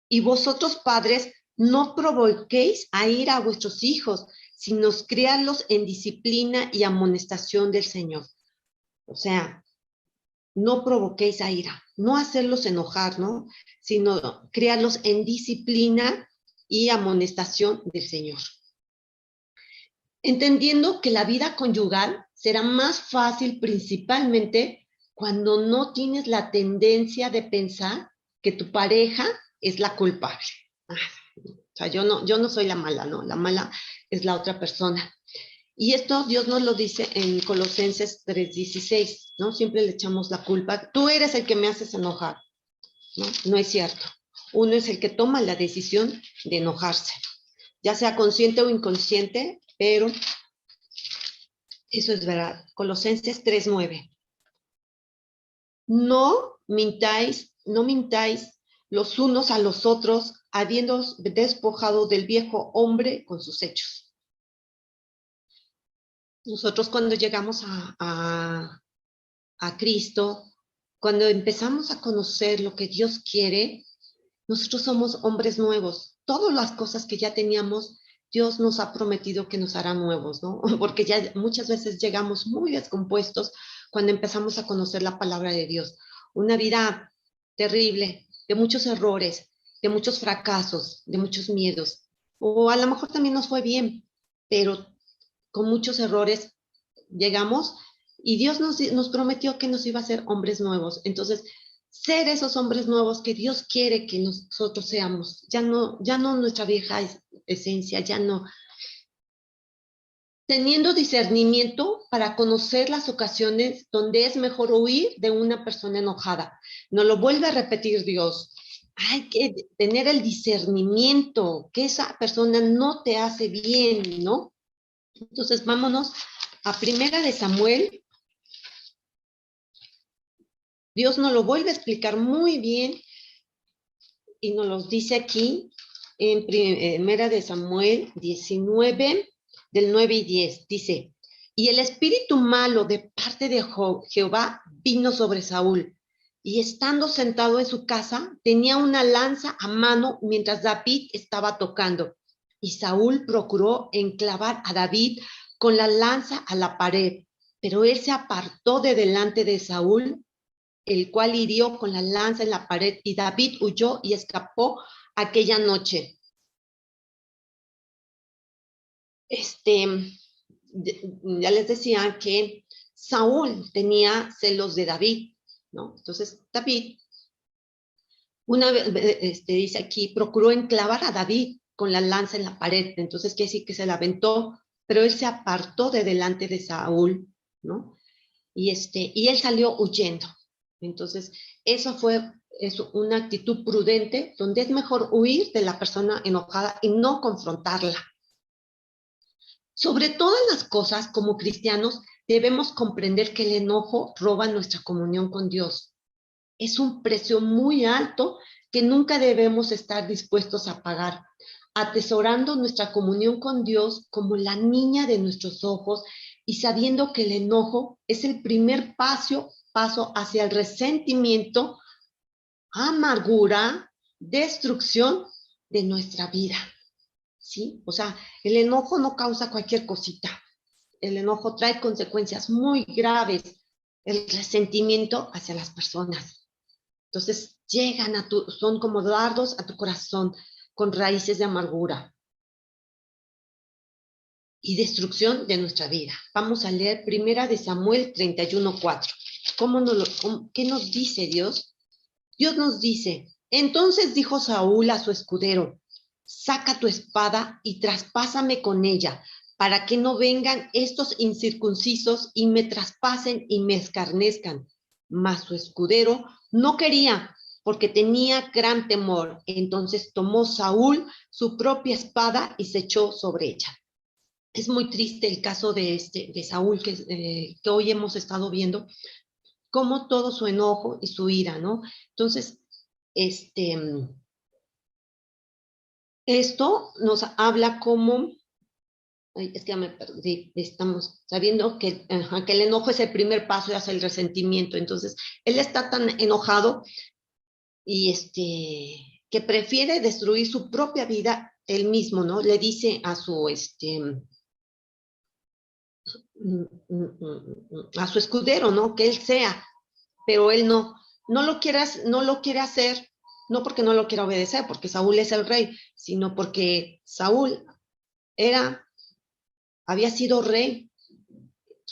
Y vosotros, padres, no provoquéis a ira a vuestros hijos, sino criadlos en disciplina y amonestación del Señor. O sea, no provoquéis a ira, no hacerlos enojar, ¿no? Sino criarlos en disciplina y amonestación del Señor. Entendiendo que la vida conyugal será más fácil principalmente cuando no tienes la tendencia de pensar que tu pareja es la culpable. O sea, yo no soy la mala, ¿no? La mala es la otra persona. Y esto Dios nos lo dice en Colosenses 3:16, ¿no? Siempre le echamos la culpa. Tú eres el que me haces enojar, ¿no? No es cierto. Uno es el que toma la decisión de enojarse, ya sea consciente o inconsciente, pero eso es verdad. Colosenses 3:9. No mintáis los unos a los otros, habiendo despojado del viejo hombre con sus hechos. Nosotros cuando llegamos a Cristo, cuando empezamos a conocer lo que Dios quiere, nosotros somos hombres nuevos. Todas las cosas que ya teníamos, Dios nos ha prometido que nos hará nuevos, ¿no? Porque ya muchas veces llegamos muy descompuestos cuando empezamos a conocer la palabra de Dios. Una vida terrible, de muchos errores, de muchos fracasos, de muchos miedos. O a lo mejor también nos fue bien, pero con muchos errores llegamos y Dios nos prometió que nos iba a hacer hombres nuevos. Entonces, ser esos hombres nuevos que Dios quiere que nosotros seamos, ya no nuestra vieja esencia, ya no. Teniendo discernimiento para conocer las ocasiones donde es mejor huir de una persona enojada. Nos lo vuelve a repetir Dios. Hay que tener el discernimiento, que esa persona no te hace bien, ¿no? Entonces, vámonos a Primera de Samuel. Dios nos lo vuelve a explicar muy bien y nos lo dice aquí en Primera de Samuel 19, del 9 y 10. Dice, y el espíritu malo de parte de Jehová vino sobre Saúl, y estando sentado en su casa, tenía una lanza a mano mientras David estaba tocando. Y Saúl procuró enclavar a David con la lanza a la pared, pero él se apartó de delante de Saúl, el cual hirió con la lanza en la pared, y David huyó y escapó aquella noche. Ya les decía que Saúl tenía celos de David, ¿no? Entonces David, una vez, dice aquí, procuró enclavar a David con la lanza en la pared. Entonces quiere decir que se la aventó, pero él se apartó de delante de Saúl, ¿no? Y él salió huyendo. Entonces, eso fue una actitud prudente, donde es mejor huir de la persona enojada y no confrontarla. Sobre todas las cosas, como cristianos, debemos comprender que el enojo roba nuestra comunión con Dios. Es un precio muy alto que nunca debemos estar dispuestos a pagar, atesorando nuestra comunión con Dios como la niña de nuestros ojos y sabiendo que el enojo es el primer paso hacia el resentimiento, amargura, destrucción de nuestra vida. ¿Sí? O sea, el enojo no causa cualquier cosita. El enojo trae consecuencias muy graves. El resentimiento hacia las personas. Entonces son como dardos a tu corazón con raíces de amargura y destrucción de nuestra vida. Vamos a leer Primera de Samuel 31:4. ¿Qué nos dice Dios? Dios nos dice, entonces dijo Saúl a su escudero, saca tu espada y traspásame con ella, para que no vengan estos incircuncisos y me traspasen y me escarnezcan. Mas su escudero no quería, porque tenía gran temor. Entonces tomó Saúl su propia espada y se echó sobre ella. Es muy triste el caso de Saúl que hoy hemos estado viendo, como todo su enojo y su ira, ¿no? Entonces, esto nos habla como, es que ya me perdí, estamos sabiendo que el enojo es el primer paso hacia el resentimiento. Entonces, él está tan enojado y que prefiere destruir su propia vida él mismo, ¿no? Le dice a su escudero, ¿no? Que él sea, pero él no lo quiere hacer, no porque no lo quiera obedecer, porque Saúl es el rey, sino porque Saúl había sido rey,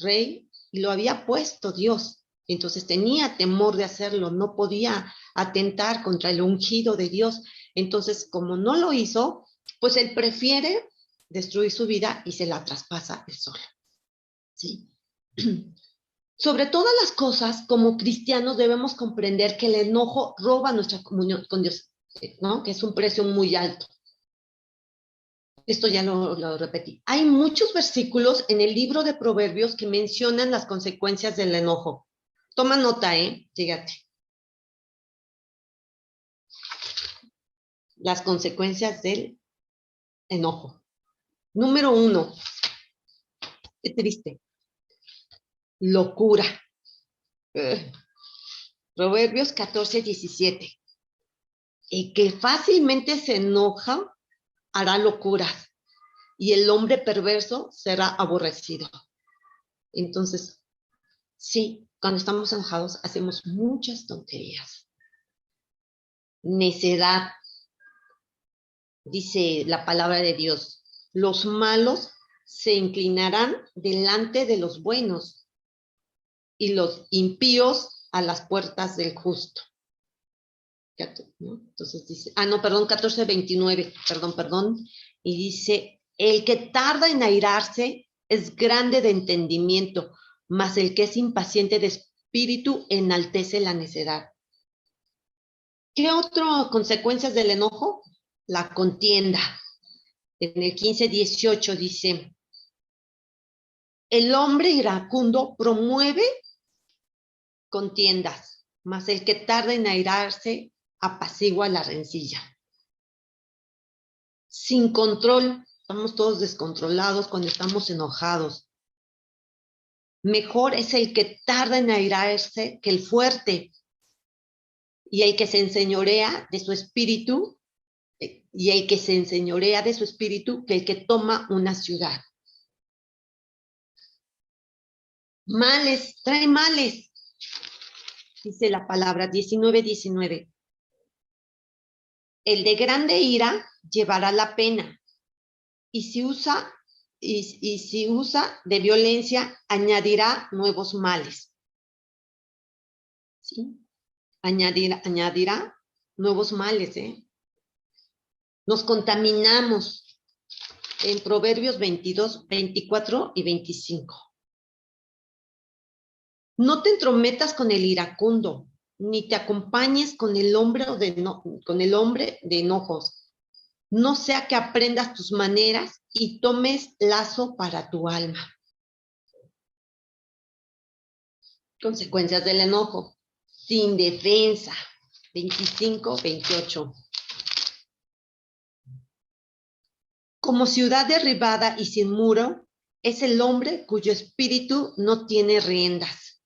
y lo había puesto Dios. Entonces tenía temor de hacerlo, no podía atentar contra el ungido de Dios. Entonces, como no lo hizo, pues él prefiere destruir su vida y se la traspasa él solo. ¿Sí? Sobre todas las cosas, como cristianos debemos comprender que el enojo roba nuestra comunión con Dios, ¿no? Que es un precio muy alto. Esto ya lo repetí. Hay muchos versículos en el libro de Proverbios que mencionan las consecuencias del enojo. Toma nota, fíjate. Las consecuencias del enojo. Número 1. Qué triste. Locura. Proverbios 14:17. El que fácilmente se enoja hará locuras, y el hombre perverso será aborrecido. Entonces, sí, cuando estamos enojados hacemos muchas tonterías. Necedad, dice la palabra de Dios, los malos se inclinarán delante de los buenos, y los impíos a las puertas del justo. ¿No? Entonces dice, 14:29, perdón, y dice, el que tarda en airarse es grande de entendimiento, mas el que es impaciente de espíritu enaltece la necedad. ¿Qué otras consecuencias del enojo? La contienda. En el 15:18 dice, el hombre iracundo promueve contiendas, mas el que tarda en airarse apacigua la rencilla. sin control. Estamos todos descontrolados cuando estamos enojados. Mejor es el que tarda en airarse que el fuerte, y el que se enseñorea de su espíritu, y el que se enseñorea de su espíritu que el que toma una ciudad. Males, trae males, dice la palabra 19:19. El de grande ira llevará la pena, y si usa de violencia, añadirá nuevos males. ¿Sí? Añadirá nuevos males, ¿eh? Nos contaminamos en Proverbios 22, 24 y 25. No te entrometas con el iracundo, ni te acompañes con el hombre de enojos. No sea que aprendas tus maneras y tomes lazo para tu alma. Consecuencias del enojo. Sin defensa. 25, 28. Como ciudad derribada y sin muro, es el hombre cuyo espíritu no tiene riendas.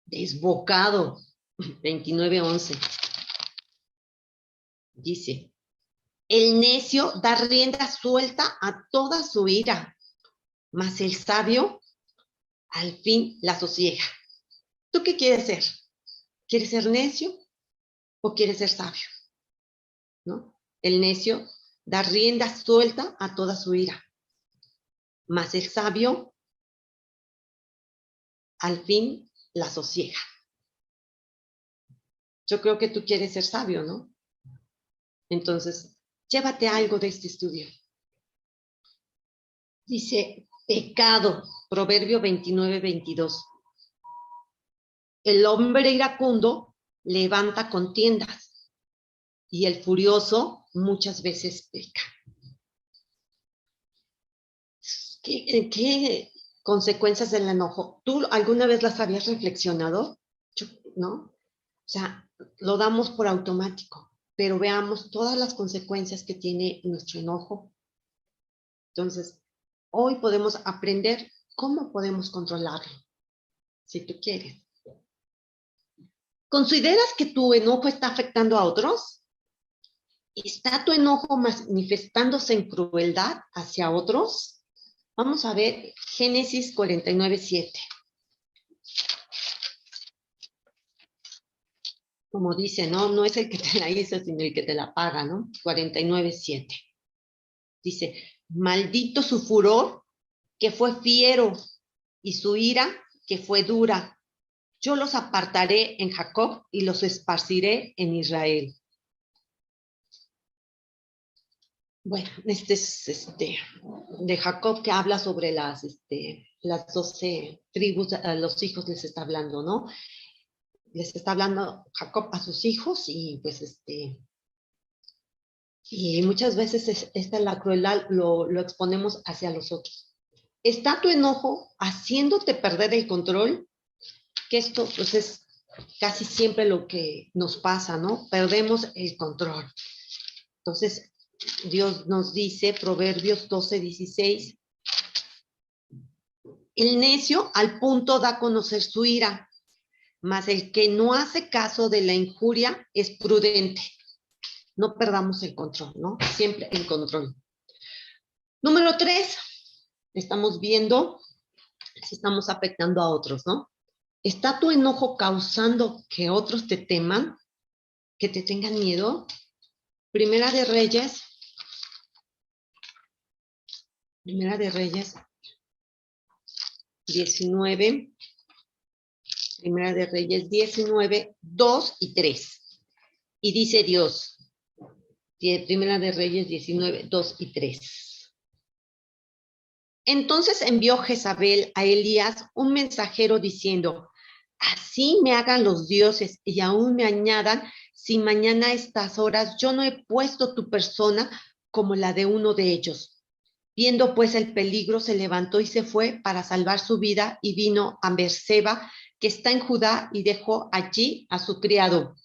Desbocado. 29, 11. Dice, el necio da rienda suelta a toda su ira, mas el sabio al fin la sosiega. ¿Tú qué quieres ser? ¿Quieres ser necio o quieres ser sabio? ¿No? El necio da rienda suelta a toda su ira, mas el sabio al fin la sosiega. Yo creo que tú quieres ser sabio, ¿no? Entonces, llévate algo de este estudio. Dice, pecado, Proverbio 29, 22. El hombre iracundo levanta contiendas y el furioso muchas veces peca. ¿Qué consecuencias del enojo? ¿Tú alguna vez las habías reflexionado? ¿No? O sea, lo damos por automático, pero veamos todas las consecuencias que tiene nuestro enojo. Entonces, hoy podemos aprender cómo podemos controlarlo, si tú quieres. ¿Consideras que tu enojo está afectando a otros? ¿Está tu enojo manifestándose en crueldad hacia otros? Vamos a ver Génesis 49, 7. Como dice, ¿no? No es el que te la hizo, sino el que te la paga, ¿no? 49, 7. Dice, maldito su furor, que fue fiero, y su ira, que fue dura. Yo los apartaré en Jacob y los esparciré en Israel. Bueno, este es de Jacob, que habla sobre las 12 tribus, a los hijos les está hablando, ¿no? Les está hablando Jacob a sus hijos y pues y muchas veces la crueldad lo exponemos hacia los otros. ¿Está tu enojo haciéndote perder el control? Que esto pues es casi siempre lo que nos pasa, ¿no? Perdemos el control. Entonces, Dios nos dice, Proverbios 12, 16, el necio al punto da a conocer su ira, mas el que no hace caso de la injuria es prudente. No perdamos el control, ¿no? Siempre el control. Número 3, estamos viendo si estamos afectando a otros, ¿no? ¿Está tu enojo causando que otros te teman? ¿Que te tengan miedo? Primera de Reyes 19. Primera de Reyes 19, 2 y 3. Y dice Dios, Primera de Reyes 19, 2 y 3. Entonces envió Jezabel a Elías un mensajero diciendo, así me hagan los dioses y aún me añadan, si mañana a estas horas yo no he puesto tu persona como la de uno de ellos. Viendo pues el peligro, se levantó y se fue para salvar su vida y vino a Beerseba, que está en Judá, y dejó allí a su criado.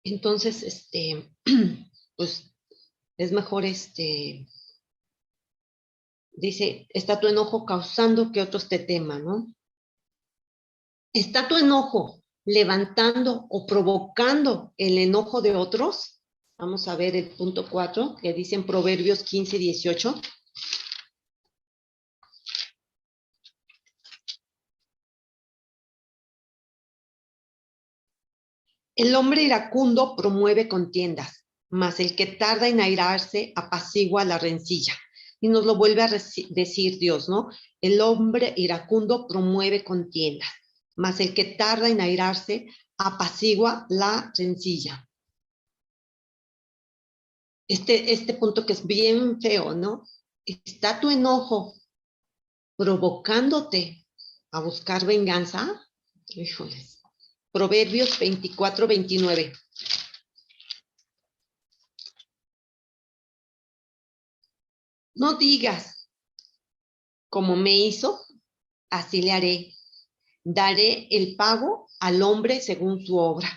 Entonces, pues es mejor, dice, está tu enojo causando que otros te teman, ¿no? ¿Está tu enojo levantando o provocando el enojo de otros? Vamos a ver el punto 4, que dice en Proverbios 15:18. El hombre iracundo promueve contiendas, mas el que tarda en airarse apacigua la rencilla. Y nos lo vuelve a decir Dios, ¿no? El hombre iracundo promueve contiendas, mas el que tarda en airarse apacigua la rencilla. Este punto que es bien feo, ¿no? ¿Está tu enojo provocándote a buscar venganza? Híjoles. Proverbios 24:29. No digas, como me hizo, así le haré. Daré el pago al hombre según su obra.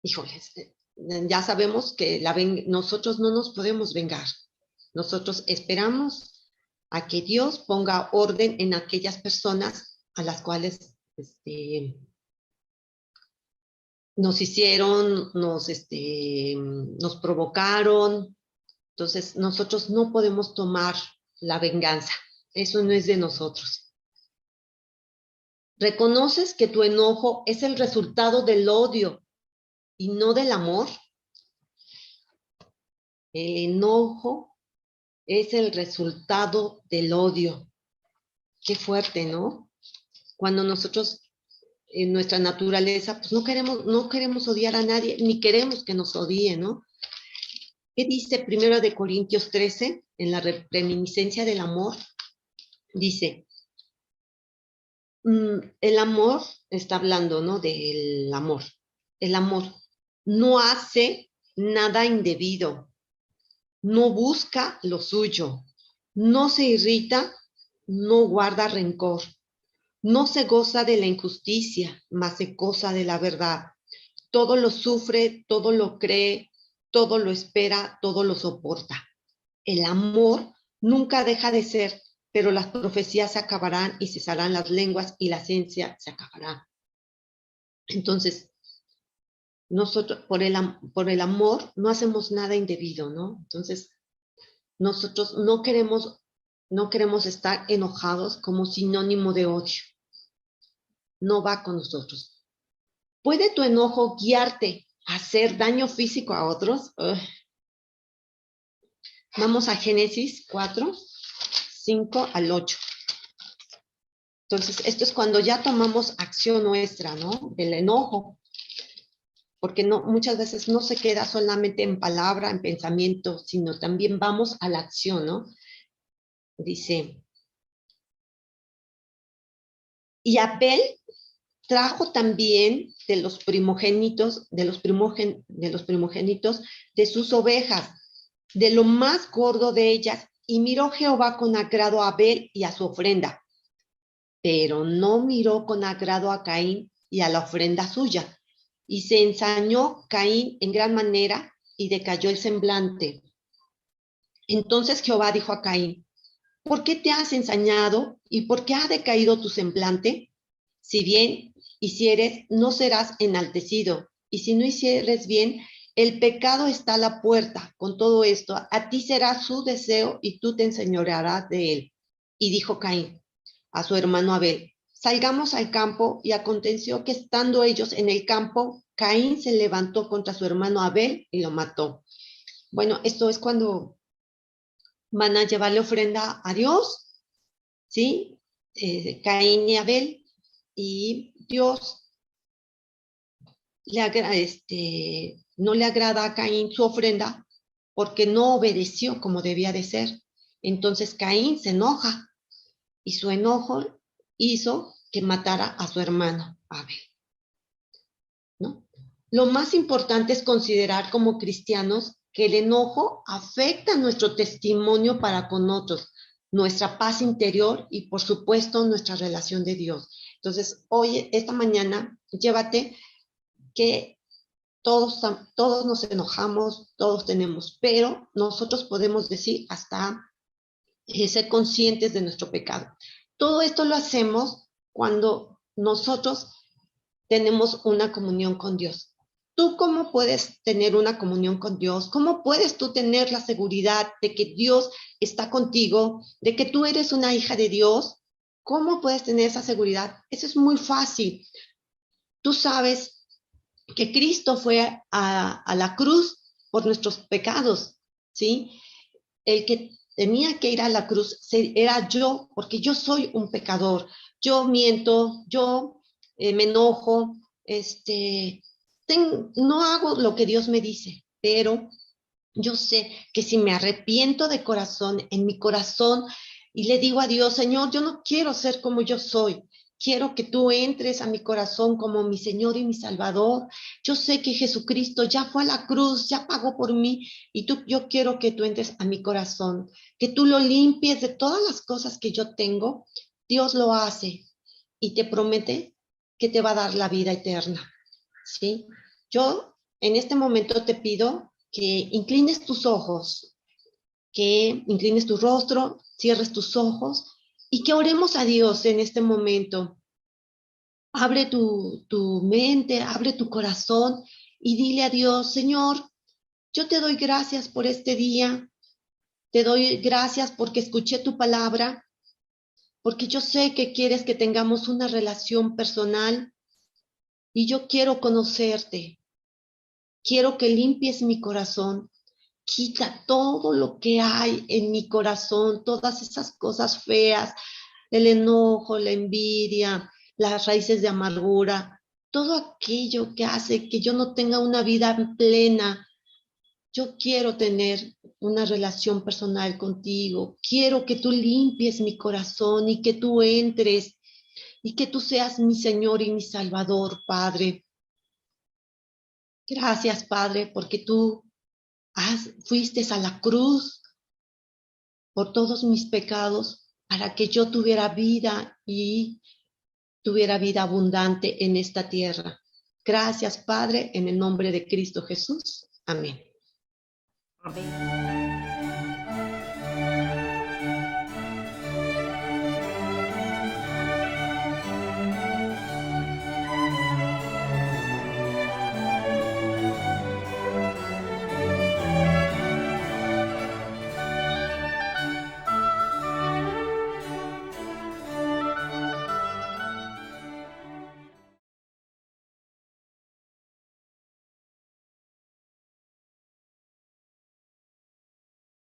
Híjoles, ya sabemos que nosotros no nos podemos vengar. Nosotros esperamos a que Dios ponga orden en aquellas personas a las cuales nos hicieron, nos provocaron. Entonces, nosotros no podemos tomar la venganza. Eso no es de nosotros. ¿Reconoces que tu enojo es el resultado del odio y no del amor? El enojo es el resultado del odio. Qué fuerte, ¿no? Cuando nosotros, en nuestra naturaleza, pues no queremos odiar a nadie, ni queremos que nos odien, ¿no? ¿Qué dice 1 de Corintios 13, en la reminiscencia del amor? Dice, el amor, está hablando, ¿no? Del amor. El amor no hace nada indebido, no busca lo suyo, no se irrita, no guarda rencor, no se goza de la injusticia, mas se goza de la verdad. Todo lo sufre, todo lo cree, todo lo espera, todo lo soporta. El amor nunca deja de ser, pero las profecías se acabarán y cesarán las lenguas y la ciencia se acabará. Entonces, nosotros por el amor no hacemos nada indebido, ¿no? Entonces, nosotros no queremos estar enojados como sinónimo de odio. No va con nosotros. ¿Puede tu enojo guiarte a hacer daño físico a otros? Vamos a Génesis 4, 5 al 8. Entonces, esto es cuando ya tomamos acción nuestra, ¿no? Del enojo. Porque muchas veces no se queda solamente en palabra, en pensamiento, sino también vamos a la acción, ¿no? Dice, y Abel trajo también de los primogénitos de sus ovejas, de lo más gordo de ellas, y miró Jehová con agrado a Abel y a su ofrenda, pero no miró con agrado a Caín y a la ofrenda suya. Y se ensañó Caín en gran manera y decayó el semblante. Entonces Jehová dijo a Caín, ¿por qué te has ensañado y por qué ha decaído tu semblante? Si bien hicieres, no serás enaltecido, y si no hicieres bien, el pecado está a la puerta. Con todo esto, a ti será su deseo y tú te enseñorearás de él. Y dijo Caín a su hermano Abel, salgamos al campo, y aconteció que estando ellos en el campo, Caín se levantó contra su hermano Abel y lo mató. Bueno, esto es cuando van a llevarle ofrenda a Dios, ¿sí? Caín y Abel, y Dios no le agrada a Caín su ofrenda porque no obedeció como debía de ser. Entonces Caín se enoja y su enojo hizo que matara a su hermano Abel, ¿no? Lo más importante es considerar como cristianos que el enojo afecta nuestro testimonio para con otros, nuestra paz interior y, por supuesto, nuestra relación de Dios. Entonces, hoy, esta mañana, llévate que todos nos enojamos, todos tenemos, pero nosotros podemos decir hasta ser conscientes de nuestro pecado. Todo esto lo hacemos cuando nosotros tenemos una comunión con Dios. ¿Tú cómo puedes tener una comunión con Dios? ¿Cómo puedes tú tener la seguridad de que Dios está contigo, de que tú eres una hija de Dios? ¿Cómo puedes tener esa seguridad? Eso es muy fácil. Tú sabes que Cristo fue a la cruz por nuestros pecados, ¿sí? El que tenía que ir a la cruz era yo, porque yo soy un pecador. Yo miento, yo me enojo, no hago lo que Dios me dice, pero yo sé que si me arrepiento de corazón, en mi corazón, y le digo a Dios, Señor, yo no quiero ser como yo soy, quiero que tú entres a mi corazón como mi Señor y mi Salvador. Yo sé que Jesucristo ya fue a la cruz, ya pagó por mí, y yo quiero que tú entres a mi corazón, que tú lo limpies de todas las cosas que yo tengo. Dios lo hace y te promete que te va a dar la vida eterna, ¿sí? Yo en este momento te pido que inclines tus ojos, que inclines tu rostro, cierres tus ojos y que oremos a Dios en este momento. Abre tu mente, abre tu corazón y dile a Dios, Señor, yo te doy gracias por este día, te doy gracias porque escuché tu palabra, porque yo sé que quieres que tengamos una relación personal y yo quiero conocerte. Quiero que limpies mi corazón. Quita todo lo que hay en mi corazón, todas esas cosas feas, el enojo, la envidia, las raíces de amargura, todo aquello que hace que yo no tenga una vida plena. Yo quiero tener una relación personal contigo. Quiero que tú limpies mi corazón y que tú entres y que tú seas mi Señor y mi Salvador, Padre. Gracias, Padre, porque tú fuiste a la cruz por todos mis pecados para que yo tuviera vida y tuviera vida abundante en esta tierra. Gracias, Padre, en el nombre de Cristo Jesús. Amén. Amén.